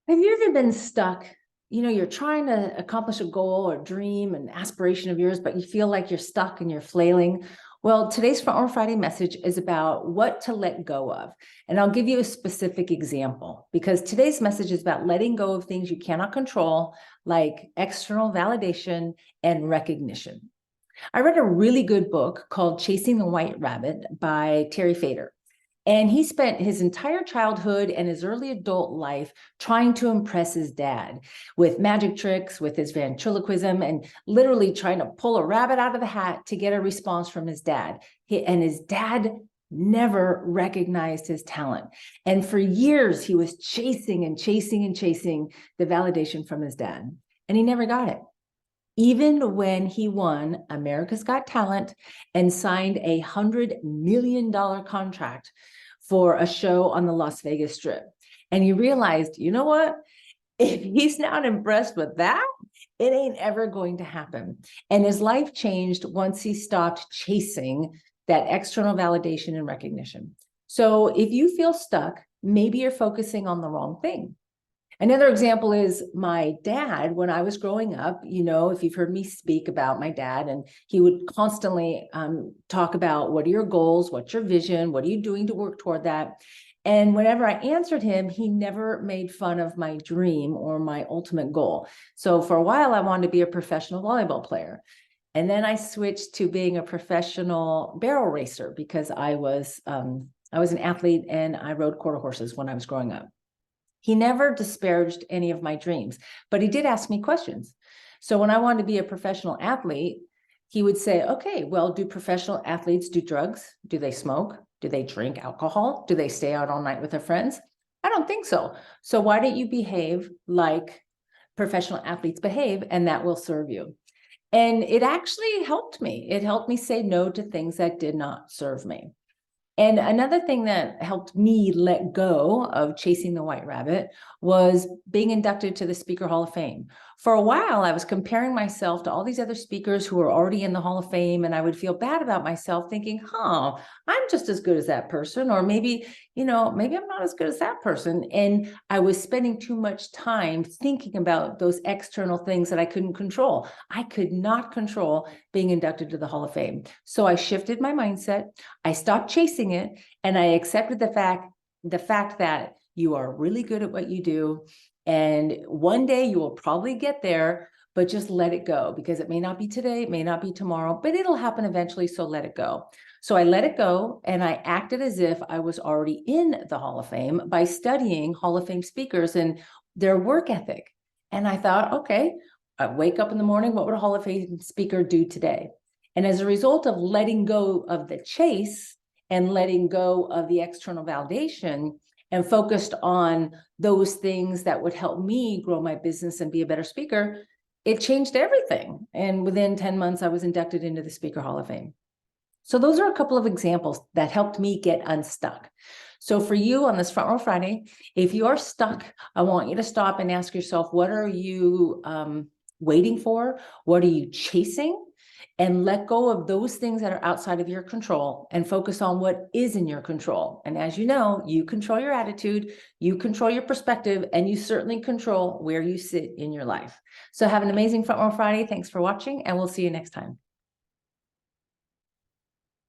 Have you ever been stuck? You're trying to accomplish a goal or dream, an aspiration of yours, but you feel like you're stuck and you're flailing. Well, today's Front Row Friday message is about what to let go of. And I'll give you a specific example because today's message is about letting go of things you cannot control, like external validation and recognition. I read a really good book called Chasing the White Rabbit by Terry Fader. And he spent his entire childhood and his early adult life trying to impress his dad with magic tricks, with his ventriloquism, and literally trying to pull a rabbit out of the hat to get a response from his dad. And his dad never recognized his talent. And for years, he was chasing and chasing and chasing the validation from his dad. And he never got it. Even when he won America's Got Talent and signed a $100 million contract for a show on the Las Vegas Strip. And he realized, you know what? If he's not impressed with that, it ain't ever going to happen. And his life changed once he stopped chasing that external validation and recognition. So if you feel stuck, maybe you're focusing on the wrong thing. Another example is my dad. When I was growing up, if you've heard me speak about my dad, and he would constantly talk about what are your goals, what's your vision, what are you doing to work toward that? And whenever I answered him, he never made fun of my dream or my ultimate goal. So for a while, I wanted to be a professional volleyball player. And then I switched to being a professional barrel racer because I was an athlete and I rode quarter horses when I was growing up. He never disparaged any of my dreams, but he did ask me questions. So when I wanted to be a professional athlete, he would say, okay, well, do professional athletes do drugs? Do they smoke? Do they drink alcohol? Do they stay out all night with their friends? I don't think so. So why don't you behave like professional athletes behave, and that will serve you. And it actually helped me. It helped me say no to things that did not serve me. And another thing that helped me let go of chasing the white rabbit was being inducted to the Speaker Hall of Fame. For a while, I was comparing myself to all these other speakers who were already in the Hall of Fame, and I would feel bad about myself thinking, I'm just as good as that person, or maybe I'm not as good as that person. And I was spending too much time thinking about those external things that I couldn't control. I could not control being inducted to the Hall of Fame. So I shifted my mindset. I stopped chasing it, and I accepted the fact that you are really good at what you do, and one day you will probably get there, but just let it go, because it may not be today, it may not be tomorrow, but it'll happen eventually, so let it go. So I let it go, and I acted as if I was already in the Hall of Fame by studying Hall of Fame speakers and their work ethic. And I thought, okay, I wake up in the morning, what would a Hall of Fame speaker do today? And as a result of letting go of the chase and letting go of the external validation and focused on those things that would help me grow my business and be a better speaker, it changed everything. And within 10 months, I was inducted into the Speaker Hall of Fame. So those are a couple of examples that helped me get unstuck. So for you on this Front Row Friday, if you are stuck, I want you to stop and ask yourself, what are you waiting for? What are you chasing? And let go of those things that are outside of your control and focus on what is in your control. And as you know, you control your attitude, you control your perspective, and you certainly control where you sit in your life. So have an amazing Front Row Friday. Thanks for watching, and we'll see you next time.